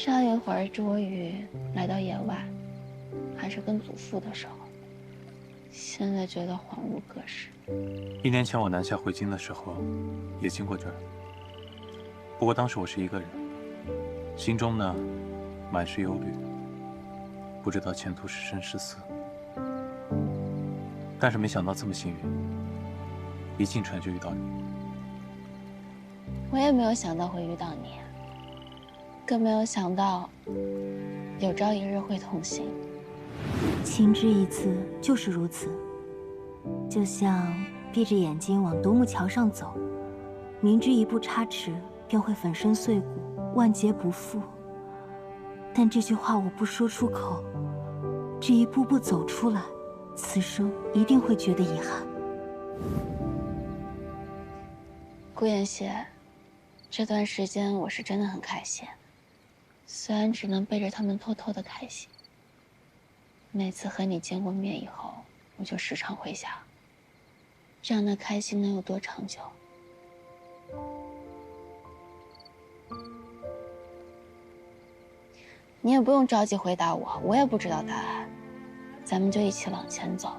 上一会儿捉鱼来到野外，还是跟祖父的时候，现在觉得恍如隔世。1年前我南下回京的时候，也经过这儿。不过当时我是一个人，心中呢，满是忧虑，不知道前途是生是死。但是没想到这么幸运，一进船就遇到你。我也没有想到会遇到你，更没有想到有朝一日会同行。情之一字就是如此，就像闭着眼睛往独木桥上走，明知一步差池便会粉身碎骨，万劫不复。但这句话我不说出口，这一步步走出来，此生一定会觉得遗憾。顾妍希，这段时间我是真的很开心，虽然只能背着他们偷偷的开心。每次和你见过面以后，我就时常回想，这样的开心能有多长久？你也不用着急回答我，我也不知道答案，咱们就一起往前走，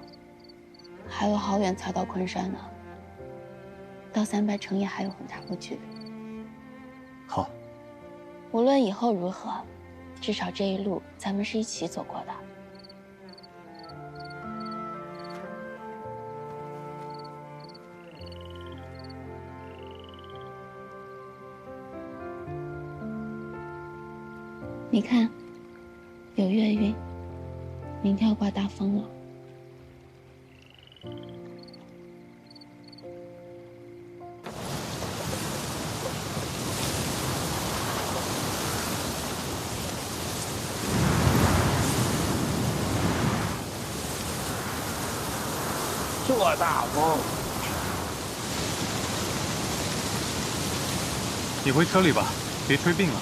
还有好远才到昆山呢，到3百城也还有很长的距离。好，无论以后如何，至少这一路咱们是一起走过的。你看，有月晕，明天要刮大风了。这大风，你回车里吧，别吹病了。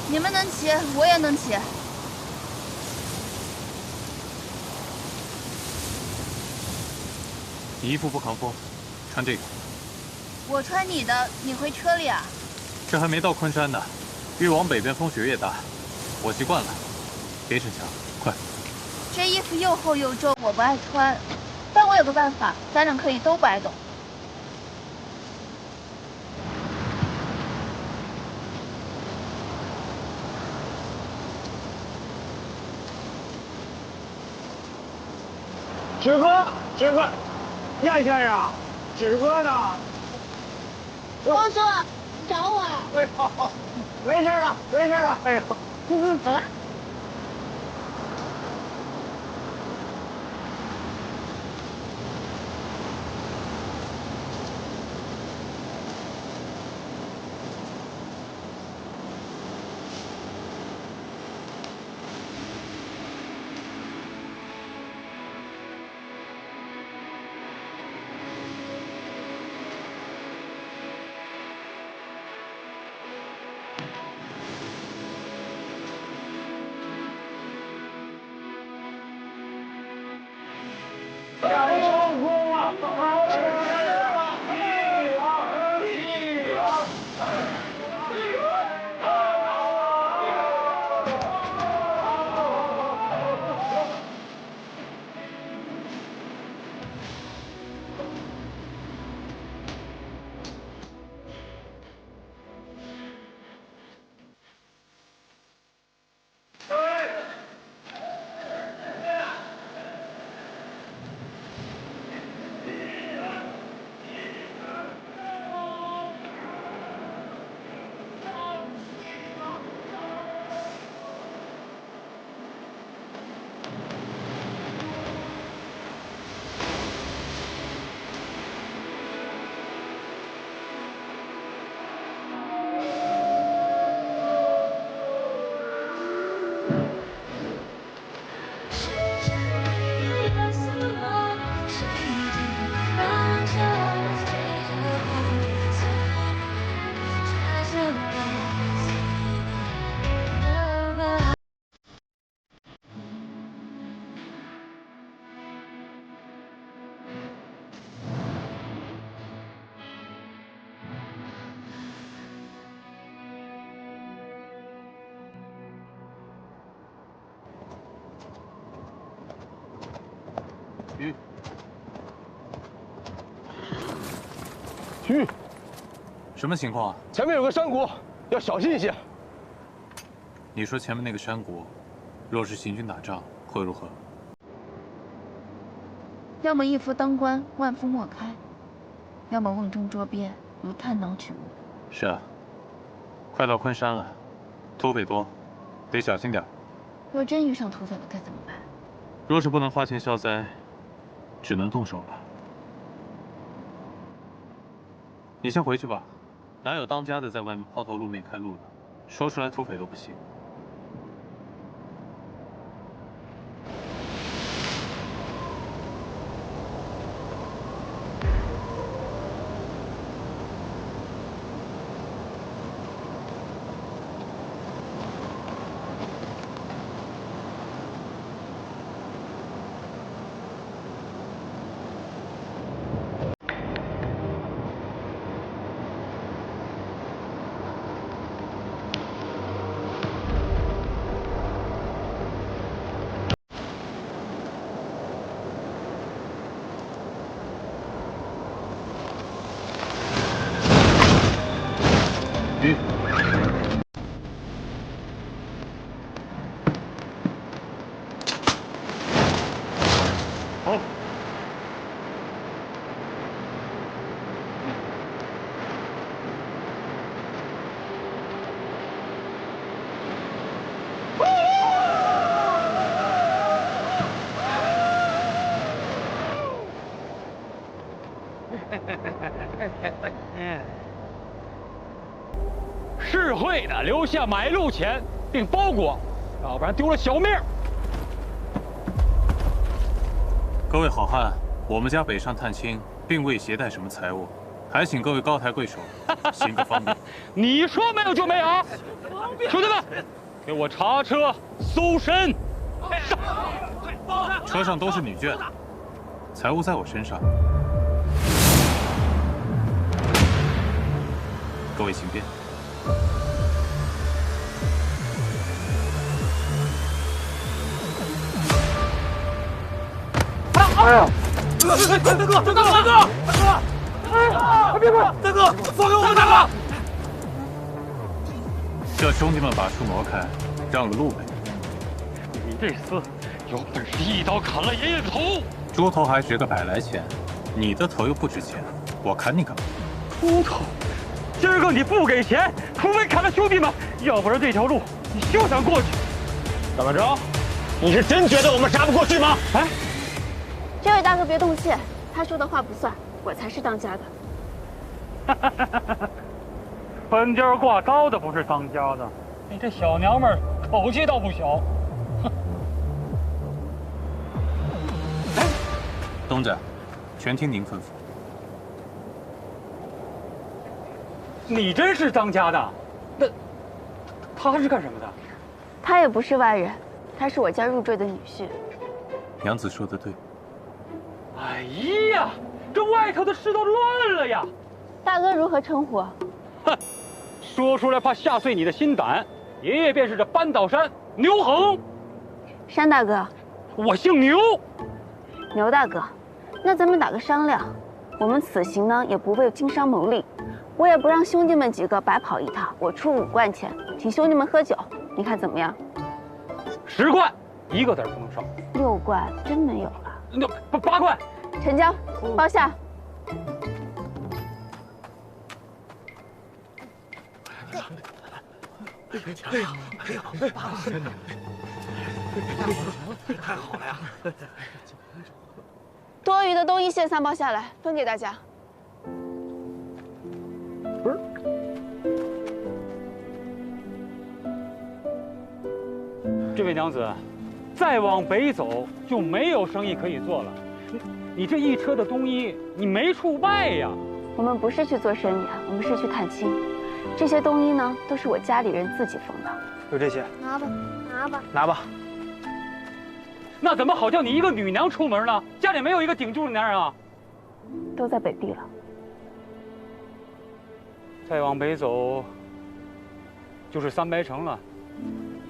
你们能骑，我也能骑。你衣服不抗风，穿这个。我穿你的，你回车里啊？这还没到昆山呢，越往北边风雪越大，我习惯了。别逞强，快！这衣服又厚又重，我不爱穿。但我有个办法，咱俩可以都不挨冻。纸哥，纸哥，燕先生，纸哥呢？王叔，找我。哎呦，没事了，没事了。哎呦，啊。去，什么情况啊？前面有个山谷，要小心一些。你说前面那个山谷，若是行军打仗会如何？要么一夫当关，万夫莫开；要么瓮中捉鳖，如探囊取物。是啊，快到昆山了，土匪多，得小心点。若真遇上土匪了，该怎么办？若是不能花钱消灾，只能动手了。你先回去吧，哪有当家的在外面抛头露面开路的？说出来土匪都不信。好。是会的，留下买路钱并包裹，要不然丢了小命。各位好汉，我们家北上探亲，并未携带什么财物，还请各位高抬贵手，行个方便。你说没有就没有，兄弟们，给我查车搜身。车上都是女眷，财物在我身上。各位请便。哎呀！大哥！大哥！别快！大哥，放开我们！大哥！叫兄弟们把树挪开，让个路呗。你这厮有本事一刀砍了爷爷的头！猪头还值个100来钱，你的头又不值钱，我砍你干嘛？猪头！今儿个你不给钱，除非砍了兄弟们，要不然这条路你休想过去。怎么着？你是真觉得我们杀不过去吗？哎，这位大哥别动气，他说的话不算，我才是当家的。分家挂高的不是当家的，你这小娘们儿口气倒不小。东家，全听您吩咐。你真是当家的？那他是干什么的？他也不是外人，他是我家入赘的女婿。娘子说的对。哎呀，这外头的事都乱了呀！大哥如何称呼？哼，说出来怕吓碎你的心胆。爷爷便是这扳倒山牛恒。山大哥，我姓牛。牛大哥，那咱们打个商量，我们此行呢也不为经商牟利，我也不让兄弟们几个白跑一趟，我出5贯钱，请兄弟们喝酒，你看怎么样？10贯，一个字不能少。6贯真没有了。那8贯，成交，包下。太好了呀！多余的都1线3包下来，分给大家。不是，这位娘子，再往北走就没有生意可以做了。你这一车的冬衣，你没处卖呀？我们不是去做生意啊，我们是去探亲。这些冬衣呢，都是我家里人自己缝的。就这些，拿吧，拿吧，拿吧。那怎么好叫你一个女娘出门呢？家里没有一个顶住的男人啊？都在北地了。再往北走，就是3白城了，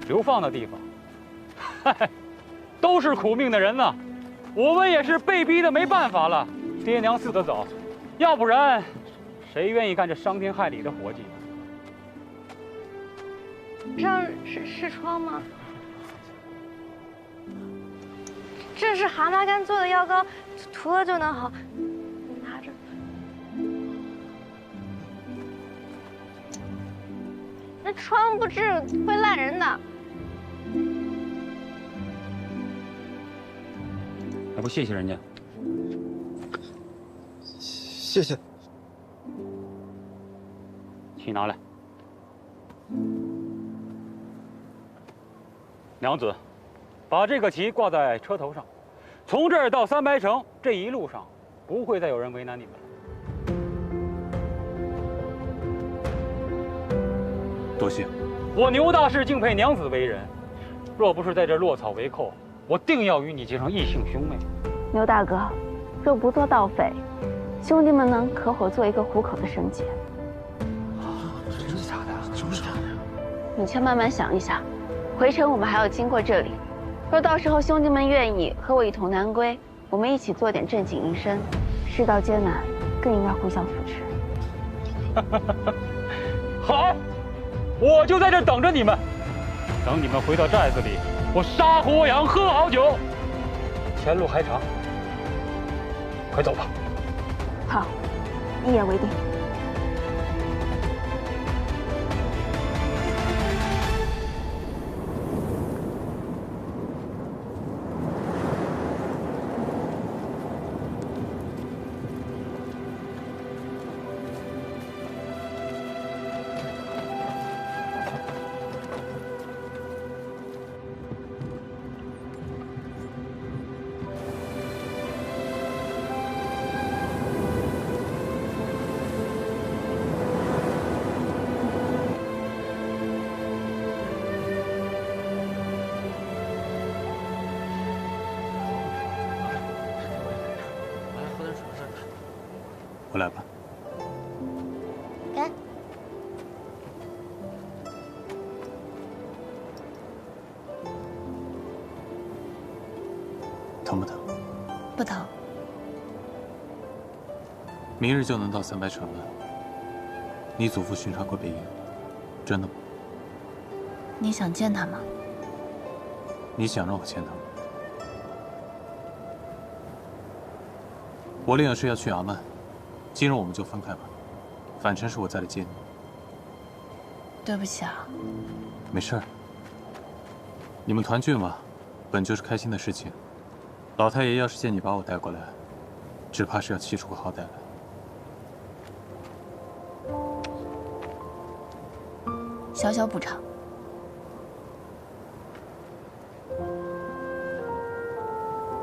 流放的地方。嗨，都是苦命的人呐，我们也是被逼的没办法了，爹娘死得早，要不然谁愿意干这伤天害理的活计？这样是疮吗？这是蛤蟆干做的药膏，涂了就能好。你拿着。那疮不治会烂人的。还不谢谢人家？谢谢。棋拿来。娘子，把这个旗挂在车头上，从这儿到三白城这一路上，不会再有人为难你们了。多谢。我牛大士敬佩娘子为人，若不是在这落草为寇，我定要与你结成异姓兄妹。牛大哥，若不做盗匪，兄弟们能合伙做一个糊口的生计。真的假的？真的假的？你先慢慢想一想，回程我们还要经过这里，若到时候兄弟们愿意和我一同南归，我们一起做点正经营生。世道艰难，更应该互相扶持。好，我就在这等着你们。等你们回到寨子里，我杀活羊，喝好酒。前路还长，快走吧。好，一言为定。我来吧。给。疼不疼？不疼。明日就能到三白城了。你祖父巡查过北营，真的吗？你想见他吗？你想让我见他吗？我领的是要去衙门。今日我们就分开吧，返程时我再来接你。对不起啊。没事儿。你们团聚嘛，本就是开心的事情。老太爷要是见你把我带过来，只怕是要气出个好歹来。小小补偿。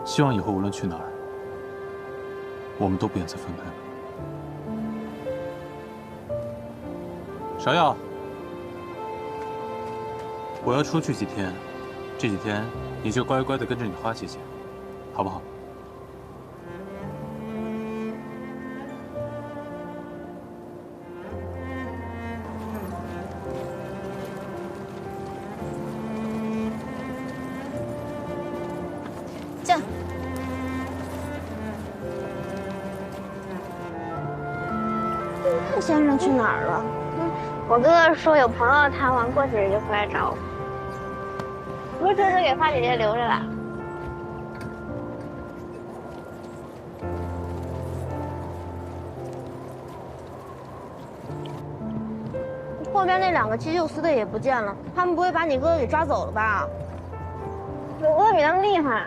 希望以后无论去哪儿，我们都不愿再分开了。芍药，我要出去几天，这几天你就乖乖的跟着你花姐姐，好不好？这样。先生去哪儿了？我哥哥说有朋友探望，过几日就回来找我。不是这是给花姐姐留着了。后边那2个七救司的也不见了，他们不会把你哥哥给抓走了吧？我哥比他们厉害。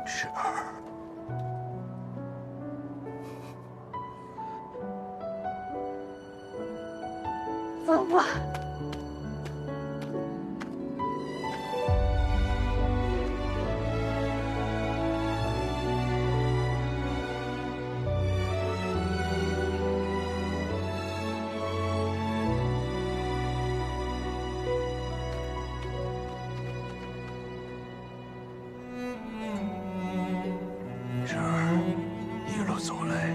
芷儿，走吧。芷儿，一路走来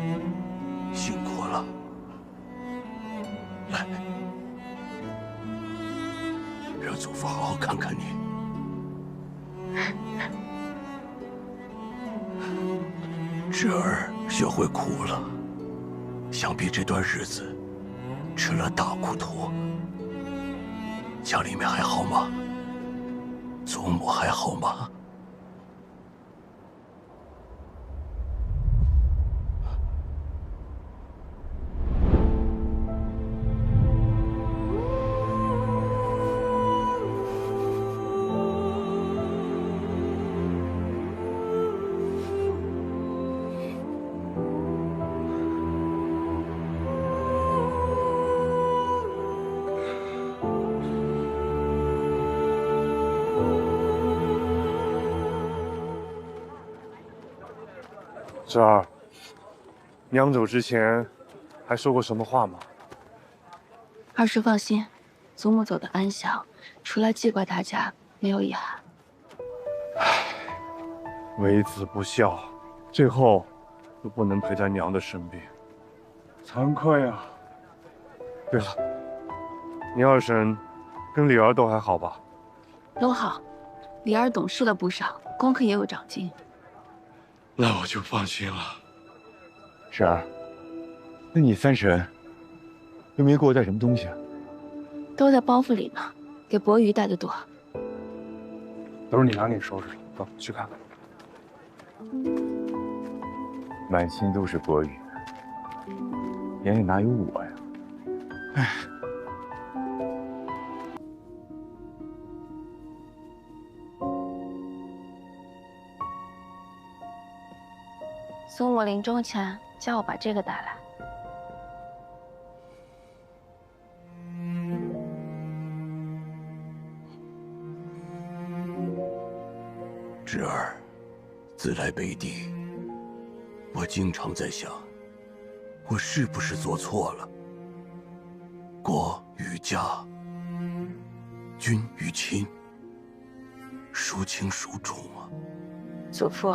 辛苦了。来，让祖父好好看看你。侄儿学会哭了，想必这段日子吃了大苦头。家里面还好吗？祖母还好吗？侄儿，娘走之前还说过什么话吗？二叔放心，祖母走得安详，除了记挂大家，没有遗憾。为子不孝，最后又不能陪在娘的身边，惭愧啊！对了，你二婶跟李儿都还好吧？都好，李儿懂事了不少，功课也有长进。那我就放心了。婶儿，那你三婶又没给我带什么东西啊？都在包袱里呢，给博宇带的多。都是你娘给你收拾的，走去看看。满心都是博宇，眼里哪有我呀？唉。祖母临终前叫我把这个带来。侄儿，自来北地，我经常在想，我是不是做错了？国与家，君与亲，孰轻孰重啊？祖父，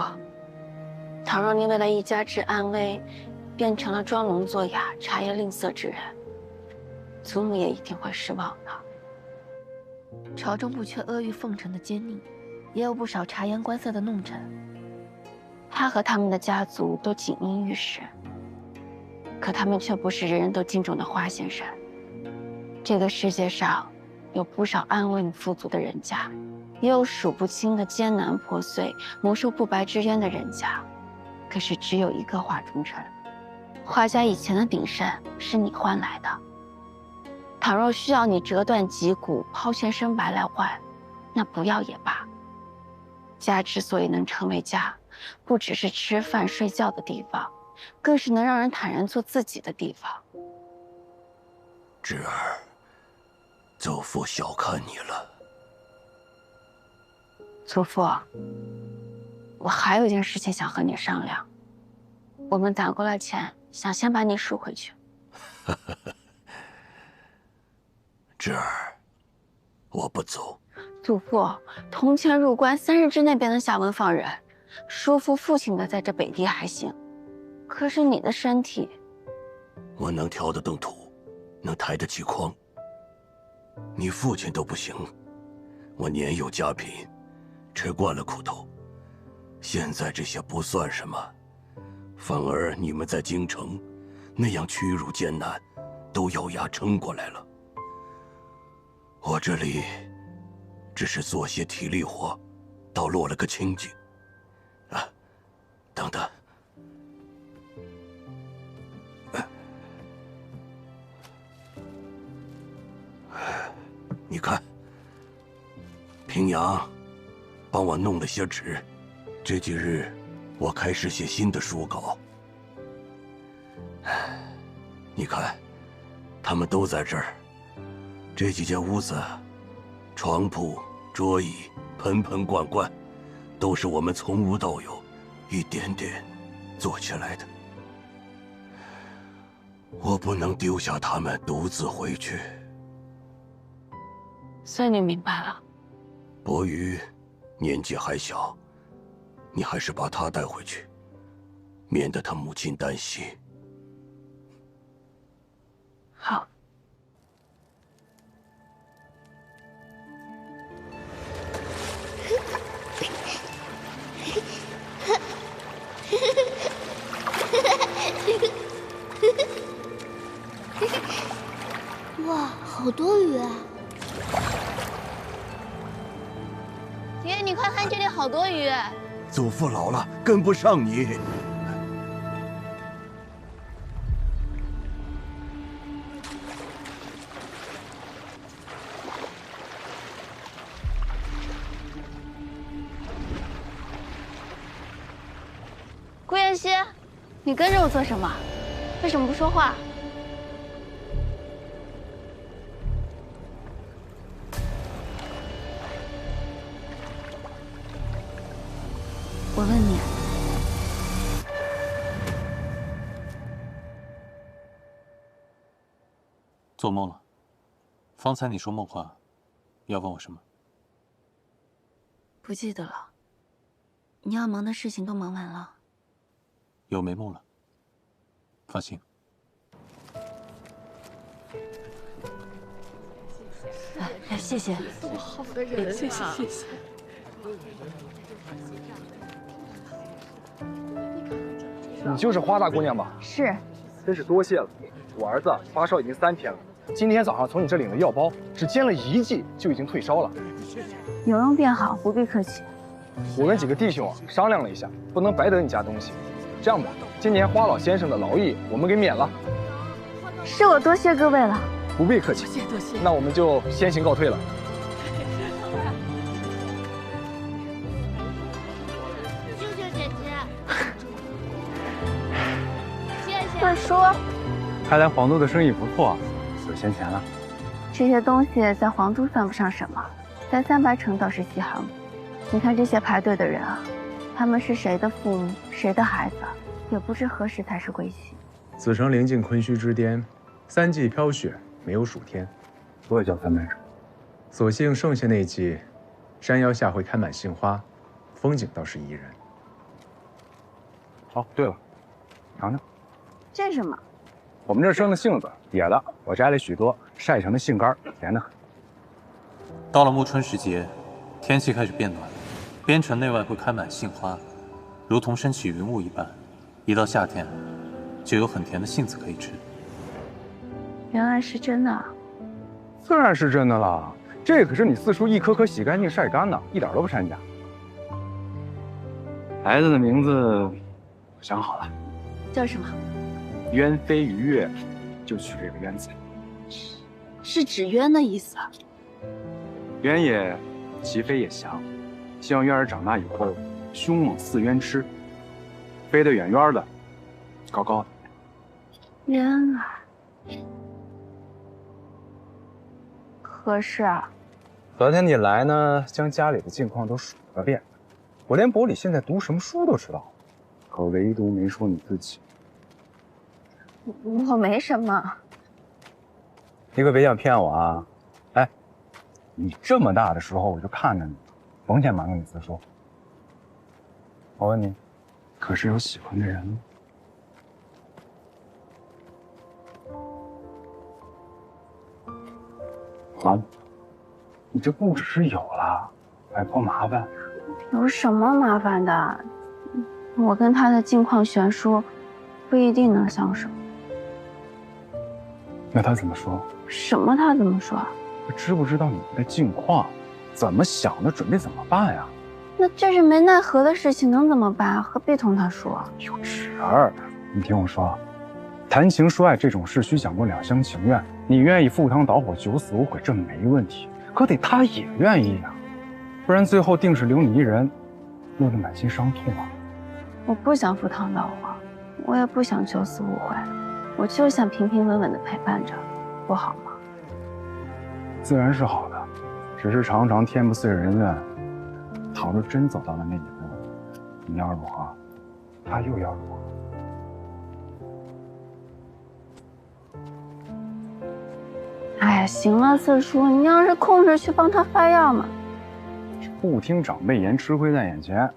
倘若您为了一家之安危，变成了装聋作哑、茶叶吝啬之人，祖母也一定会失望的。朝中不缺阿谀奉承的奸佞，也有不少察言观色的弄臣。他和他们的家族都锦衣玉食，可他们却不是人人都敬重的花先生。这个世界上有不少安稳富足的人家，也有数不清的艰难破碎、蒙受不白之冤的人家。可是只有一个华中臣，华家以前的鼎盛是你换来的。倘若需要你折断脊骨、抛全身白来换，那不要也罢。家之所以能成为家，不只是吃饭睡觉的地方，更是能让人坦然做自己的地方。侄儿，祖父小看你了。祖父，我还有一件事情想和你商量。我们攒够了钱，想先把你赎回去。侄儿，我不走。祖父，铜钱入关3日之内便能下文放人，叔父父亲的在这北地还行，可是你的身体……我能挑得动土，能抬得起筐。你父亲都不行，我年幼家贫，吃惯了苦头，现在这些不算什么，反而你们在京城那样屈辱艰难，都咬牙撑过来了。我这里只是做些体力活，倒落了个清静。啊，等等，你看，平阳帮我弄了些纸，这几日我开始写新的书稿。你看，他们都在这儿。这几间屋子，床铺、桌椅、盆盆罐罐，都是我们从无到有，一点点做起来的。我不能丢下他们独自回去。孙女明白了。博宇年纪还小，你还是把他带回去，免得他母亲担心。好。哇，好多鱼啊！爷爷，你快看，这里好多鱼。祖父老了，跟不上你。顾妍希，你跟着我做什么？为什么不说话？我问你，做梦了？方才你说梦话，要问我什么？不记得了。你要忙的事情都忙完了。有眉目了。放心。哎，谢谢。多好的人啊！谢谢谢谢。你就是花大姑娘吧？是。真是多谢了。我儿子发烧已经3天了，今天早上从你这领的药包，只煎了1剂就已经退烧了。有用便好，不必客气。我跟几个弟兄商量了一下，不能白得你家东西。这样吧，今年花老先生的劳役我们给免了。是我多谢各位了。不必客气。多谢多谢。那我们就先行告退了。舅舅姐姐，谢谢。四叔，看来皇都的生意不错，有闲钱了。这些东西在皇都算不上什么，在300城倒是稀罕物。你看这些排队的人啊，他们是谁的父母，谁的孩子，也不知何时才是归期。此城临近昆虚之巅，3季飘雪，没有暑天，所以叫300城。所幸盛夏那季，山腰下会开满杏花，风景倒是宜人。哦，对了，尝尝。这是什么？我们这儿生的杏子，野的，我摘了许多，晒成的杏干，甜得很。到了暮春时节，天气开始变暖，边城内外会开满杏花，如同升起云雾一般。一到夏天，就有很甜的杏子可以吃。原来是真的啊！自然是真的了，这可是你四叔一颗颗洗干净晒干的，一点都不掺假。孩子的名字我想好了，叫什么？鸢飞鱼跃，就取这个鸢字。是纸鸢的意思。鸢也其飞也翔，希望鸢儿长大以后凶猛似鸢痴，飞得远远的，高高的。鸢啊！可是啊，昨天你来呢，将家里的近况都数了个遍，我连伯里现在读什么书都知道，可唯独没说你自己。我没什么。你可别想骗我啊！哎，你这么大的时候我就看着你，甭嫌瞒着你四叔。我问你，可是有喜欢的人吗？完了，你这不只是有了，还颇麻烦。有什么麻烦的？我跟他的近况悬殊，不一定能相守。那他怎么说？什么？他怎么说？他知不知道你的近况？怎么想的？准备怎么办呀？那这是没奈何的事情，能怎么办？何必同他说？有侄儿，你听我说，谈情说爱这种事需讲究两厢情愿。你愿意赴汤蹈火、九死无悔，这没问题。可得他也愿意呀，不然最后定是留你一人，落得满心伤痛啊。我不想赴汤蹈火，我也不想九死无悔，我就想平平稳稳的陪伴着，不好吗？自然是好的，只是常常天不遂人愿。倘若真走到了那一步，你要如何，他又要如何？哎呀，行了，四叔，你要是空着去帮他发药嘛。不听长辈言，吃亏在眼前。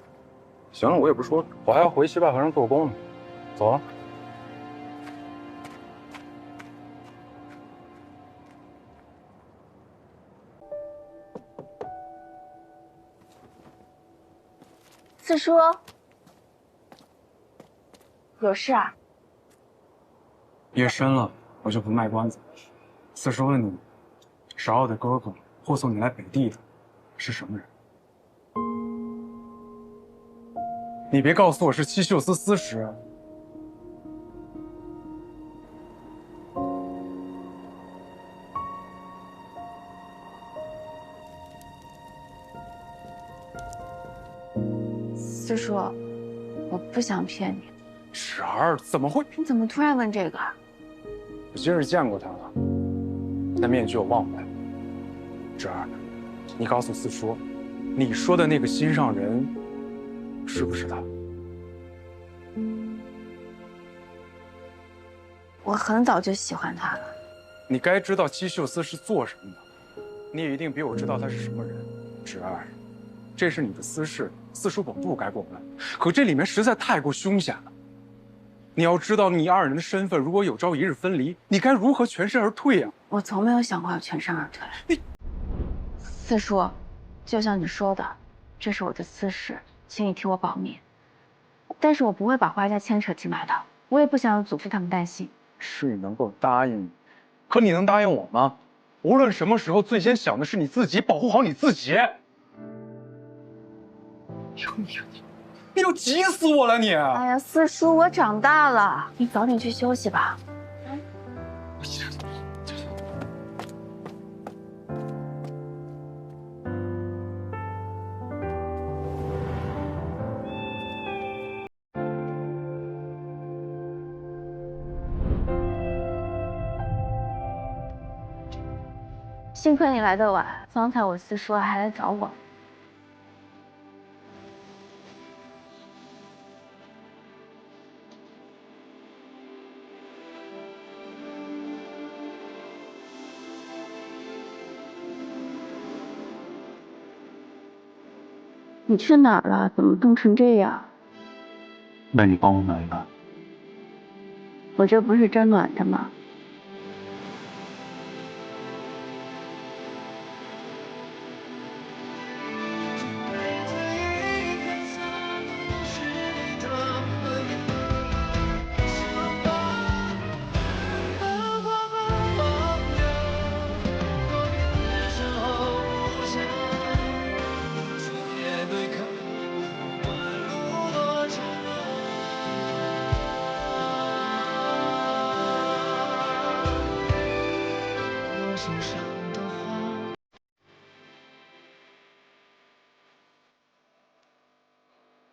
行了，我也不说了，我还要回西坝河上做工呢。走了。四叔，有事啊？夜深了，我就不卖关子。四叔问你，12号的哥哥护送你来北地的是什么人？你别告诉我是七秀司司使。四叔，我不想骗你。芷儿，怎么会？你怎么突然问这个？我今日见过他了，那面具我忘不了。芷儿，你告诉四叔，你说的那个心上人是不是他？我很早就喜欢他了。你该知道七秀司是做什么的，你也一定比我知道他是什么人。芷儿，这是你的私事，四叔本不该过问，可这里面实在太过凶险了。你要知道，你二人的身份如果有朝一日分离，你该如何全身而退呀？我从没有想过要全身而退。你，四叔，就像你说的，这是我的私事，请你替我保密。但是我不会把花家牵扯进来的，我也不想让祖父他们担心。是你能够答应你，可你能答应我吗？无论什么时候，最先想的是你自己，保护好你自己。你要急死我了你！哎呀，四叔，我长大了，你早点去休息吧。幸亏你来得晚，方才我四叔还来找我。你去哪儿了？怎么冻成这样？那你帮我暖一暖。我这不是真暖的吗？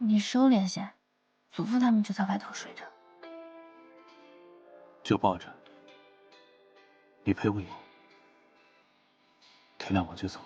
你收敛些，祖父他们就在外头睡着。就抱着，你陪我，天亮我就走。